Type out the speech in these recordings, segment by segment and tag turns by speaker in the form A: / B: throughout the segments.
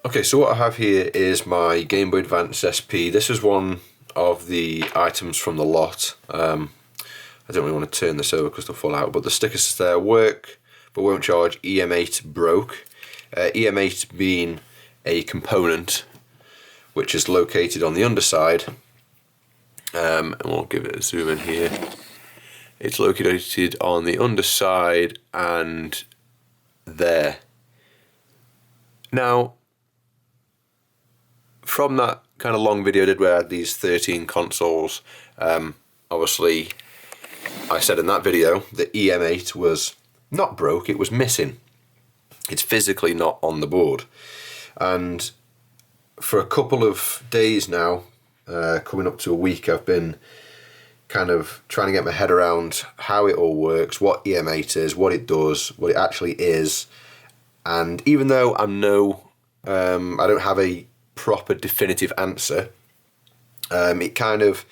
A: Okay, so what I have here is my Gameboy Advance SP. This is one of the items from the lot. I don't really want to turn this over because they'll fall out, but the stickers there work but won't charge. EM8 broke. EM8 being a component which is located on the underside, and we'll give it a zoom in here. It's located on the underside and there. Now, from that kind of long video I did where I had these 13 consoles, obviously I said in that video that EM8 was not broke, it was missing. It's physically not on the board. And for a couple of days now, coming up to a week, I've been kind of trying to get my head around how it all works, what EM8 is, what it does, what it actually is. And even though I don't have a proper definitive answer, it kind of,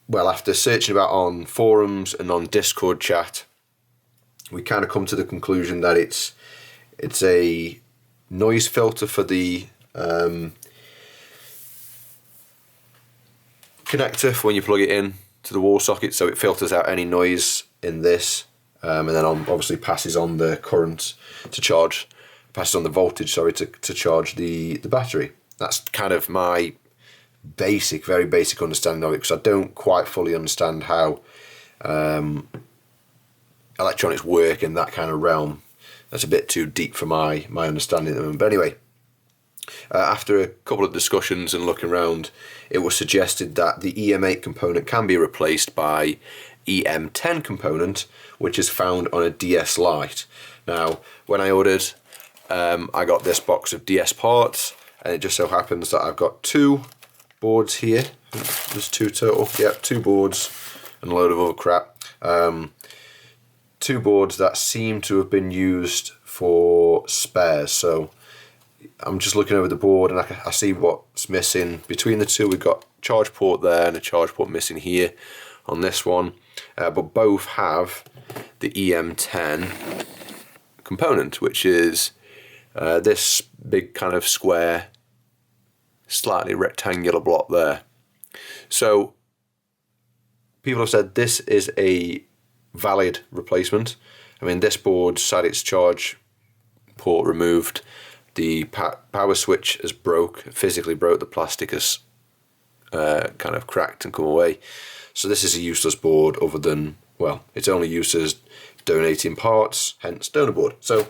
A: well, after searching about on forums and on Discord chat, we kind of come to the conclusion that it's a noise filter for the connector for when you plug it in to the wall socket, so it filters out any noise in this, and then obviously passes on the current to charge, passes on the voltage, sorry, to charge the battery. That's kind of my basic, very basic understanding of it, because I don't quite fully understand how electronics work in that kind of realm. That's a bit too deep for my understanding at the moment. But anyway, after a couple of discussions and looking around, it was suggested that the EM8 component can be replaced by EM10 component, which is found on a DS Lite. Now, when I ordered, I got this box of DS parts, and it just so happens that I've got two boards here. There's two total. Yep, two boards and a load of other crap. Two boards that seem to have been used for spares. So I'm just looking over the board and I see what's missing. Between the two, we've got charge port there and a charge port missing here on this one. But both have the EM10 component, which is this big kind of square, slightly rectangular block there. So people have said this is a valid replacement. I mean, this board's had its charge port removed, the power switch has physically broke, the plastic has kind of cracked and come away. So this is a useless board, other than, well, it's only used as donating parts, hence donor board. So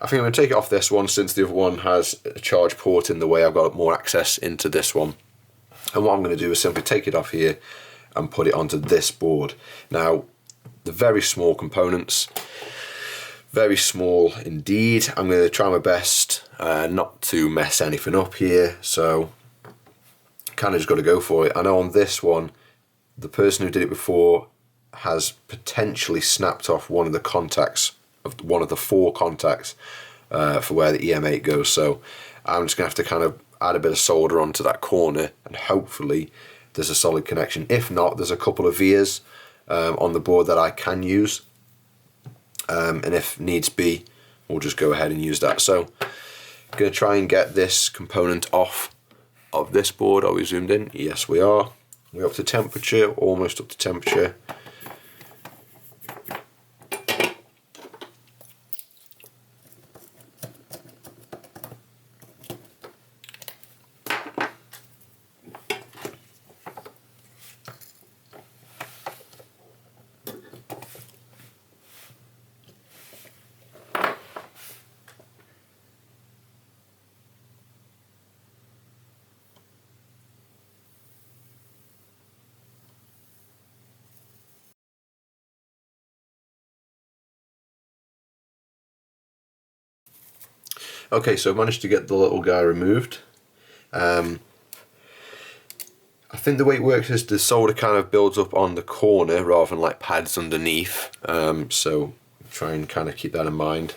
A: I think I'm going to take it off this one, since the other one has a charge port in the way. I've got more access into this one. And what I'm going to do is simply take it off here and put it onto this board. Now, the very small components, very small indeed. I'm going to try my best not to mess anything up here, so kind of just got to go for it. I know on this one, the person who did it before has potentially snapped off one of the contacts, of one of the 4 contacts for where the EM8 goes, so I'm just going to have to kind of add a bit of solder onto that corner, and hopefully there's a solid connection. If not, there's a couple of vias on the board that I can use, and if needs be, we'll just go ahead and use that. So I'm going to try and get this component off of this board. Are we zoomed in? Yes, we are. We're up to temperature, almost up to temperature. Okay, so I managed to get the little guy removed. I think the way it works is the solder kind of builds up on the corner rather than like pads underneath. So try and kind of keep that in mind.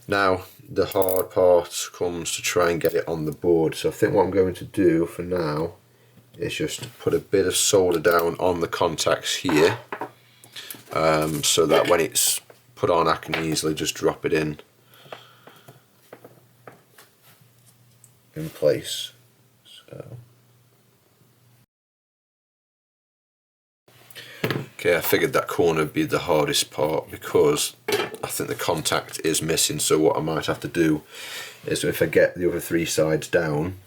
A: Now the hard part comes to try and get it on the board. So I think what I'm going to do for now is just put a bit of solder down on the contacts here, so that when it's put on I can easily just drop it in. in place. So okay, I figured that corner would be the hardest part because I think the contact is missing, so what I might have to do is, if I get the other three sides down,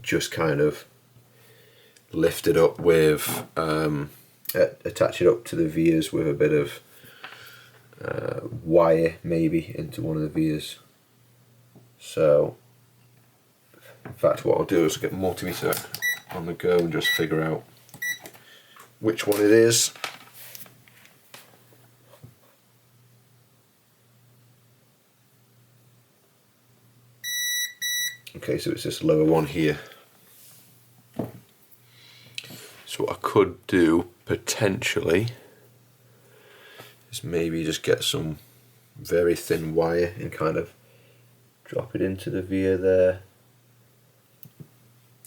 A: just kind of lift it up with, attach it up to the vias with a bit of wire maybe into one of the vias. So in fact what I'll do is get a multimeter on the go and just figure out which one it is. Okay, so it's this lower one here. So what I could do potentially is maybe just get some very thin wire and kind of drop it into the via there,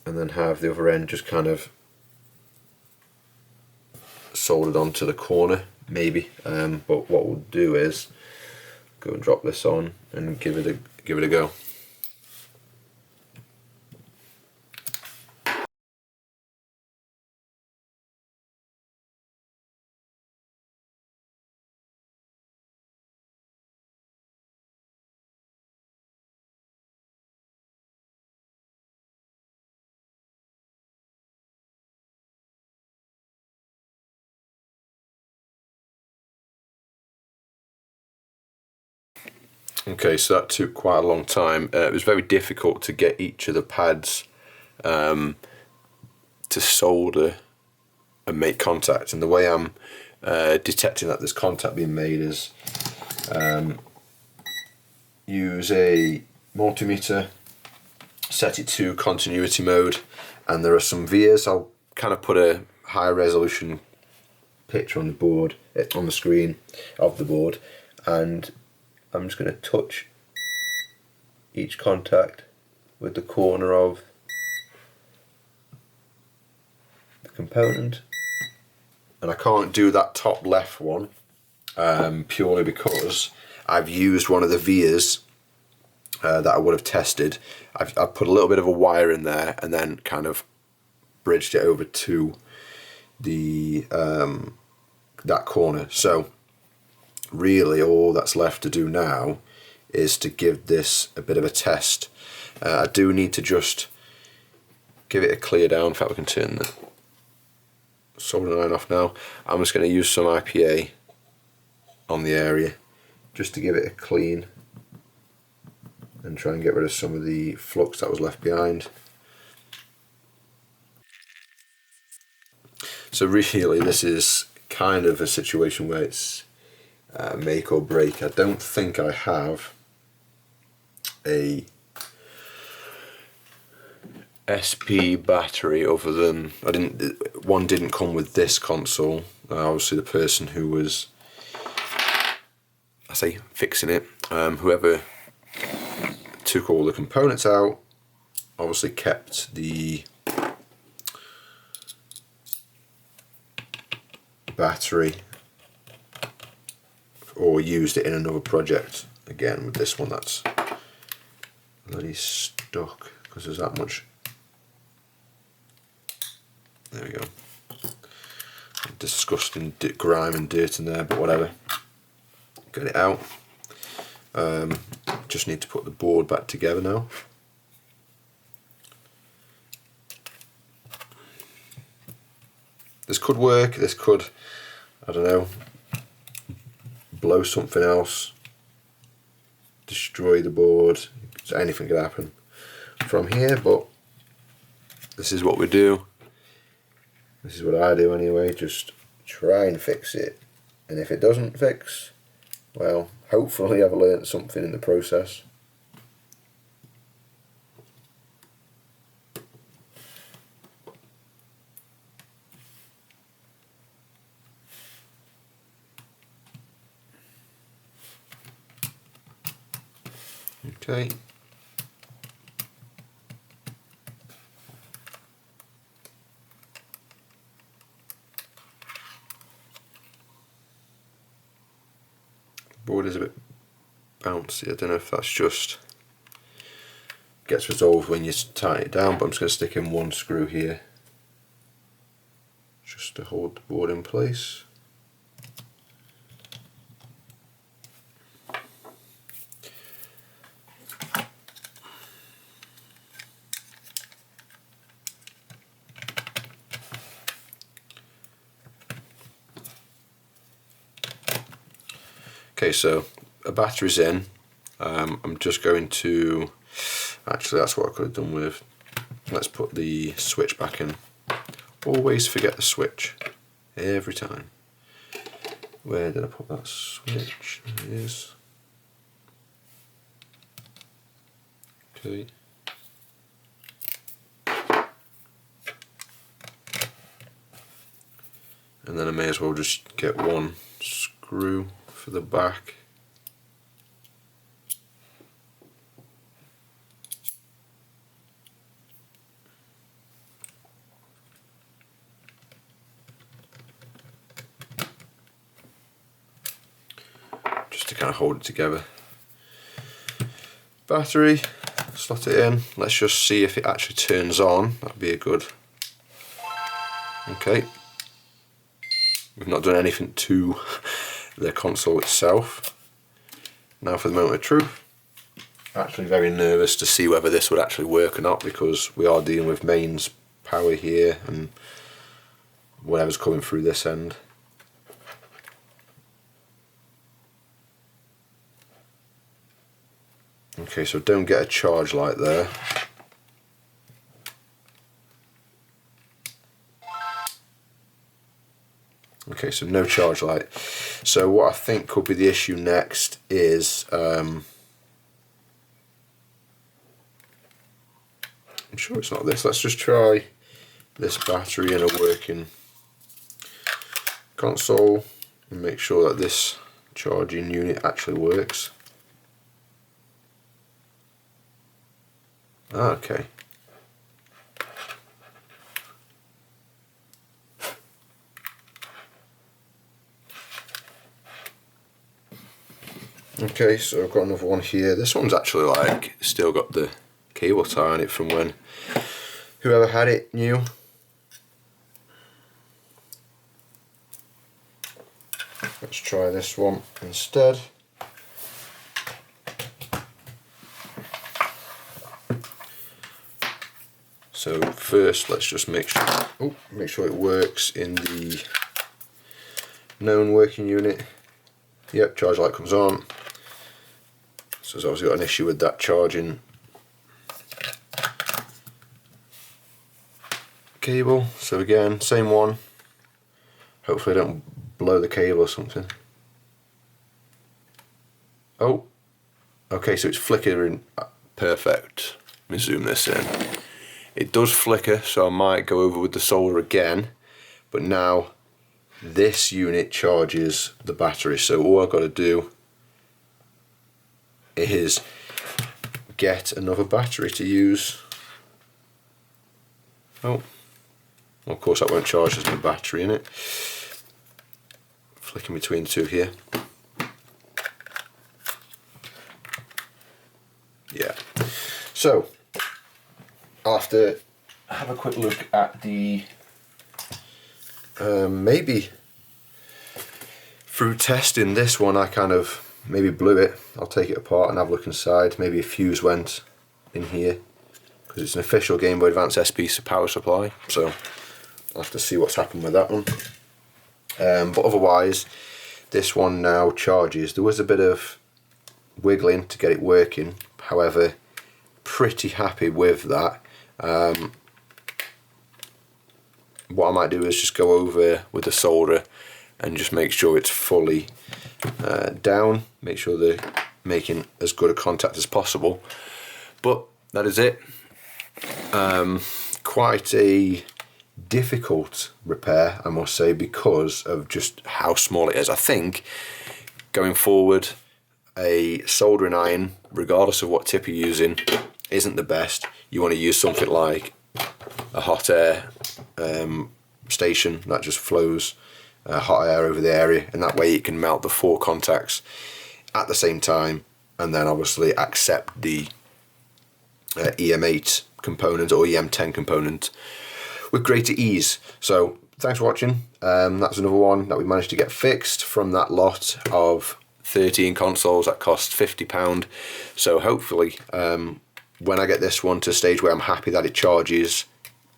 A: and then have the other end just kind of soldered onto the corner maybe. But what we'll do is go and drop this on and give it a go. Okay, so that took quite a long time. It was very difficult to get each of the pads to solder and make contact, and the way I'm detecting that there's contact being made is use a multimeter, set it to continuity mode, and there are some vias. I'll kind of put a high resolution picture on the board, on the screen of the board, and I'm just going to touch each contact with the corner of the component. And I can't do that top left one purely because I've used one of the vias that I would have tested. I've put a little bit of a wire in there and then kind of bridged it over to the that corner. So really all that's left to do now is to give this a bit of a test. I do need to just give it a clear down. In fact, we can turn the soldering line off now. I'm just going to use some IPA on the area just to give it a clean and try and get rid of some of the flux that was left behind. So really this is kind of a situation where it's make or break. I don't think I have a SP battery other than one didn't come with this console. Obviously the person who was, I say, fixing it, whoever took all the components out, obviously kept the battery or used it in another project. Again, with this one that's bloody stuck because there's that much. There we go. Disgusting grime and dirt in there, but whatever. Get it out. Just need to put the board back together now. This could work, this could, I don't know, blow something else, destroy the board, so anything could happen from here, but this is what we do. This is what I do anyway, just try and fix it, and if it doesn't fix, well, hopefully I've learnt something in the process. Okay. Board is a bit bouncy. I don't know if that's just gets resolved when you tighten it down, but I'm just going to stick in one screw here just to hold the board in place. Okay, so a battery's in. I'm just going to, actually that's what I could have done with, let's put the switch back in. Always forget the switch, every time. Where did I put that switch? There it is. Okay. And then I may as well just get one screw for the back. Just to kind of hold it together. Battery, slot it in. Let's just see if it actually turns on. That'd be a good. Okay. We've not done anything to the console itself. Now for the moment of truth. Actually very nervous to see whether this would actually work or not, because we are dealing with mains power here and whatever's coming through this end. Okay, so don't get a charge light there. Okay, so no charge light. So what I think could be the issue next is I'm sure it's not this. Let's just try this battery in a working console and make sure that this charging unit actually works. Okay. Okay, so I've got another one here. This one's actually like still got the cable tie on it from when whoever had it knew. Let's try this one instead. So first let's just make sure it works in the known working unit. Yep, charge light comes on. So it's obviously got an issue with that charging cable. So again, same one. Hopefully I don't blow the cable or something. Oh, okay, so it's flickering. Perfect. Let me zoom this in. It does flicker, so I might go over with the solder again, but now this unit charges the battery, so all I've got to do is get another battery to use. Oh, well, of course that won't charge, there's no battery in it. Flicking between the two here. Yeah, so I'll have to have a quick look at the maybe through testing this one I kind of maybe blew it. I'll take it apart and have a look inside. Maybe a fuse went in here because it's an official Gameboy Advance SP power supply, so I'll have to see what's happened with that one. But otherwise this one now charges. There was a bit of wiggling to get it working, however pretty happy with that. What I might do is just go over with the solder and just make sure it's fully down, make sure they're making as good a contact as possible. But that is it. Quite a difficult repair, I must say, because of just how small it is. I think going forward a soldering iron, regardless of what tip you're using, isn't the best. You want to use something like a hot air station that just flows hot air over the area, and that way it can melt the four contacts at the same time, and then obviously accept the EM8 component or EM10 component with greater ease. So thanks for watching. That's another one that we managed to get fixed from that lot of 13 consoles that cost £50. So hopefully when I get this one to a stage where I'm happy that it charges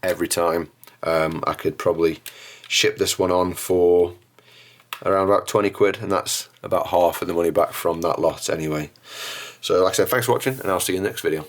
A: every time, I could probably ship this one on for around about 20 quid, and that's about half of the money back from that lot anyway. So like I said, thanks for watching, and I'll see you in the next video.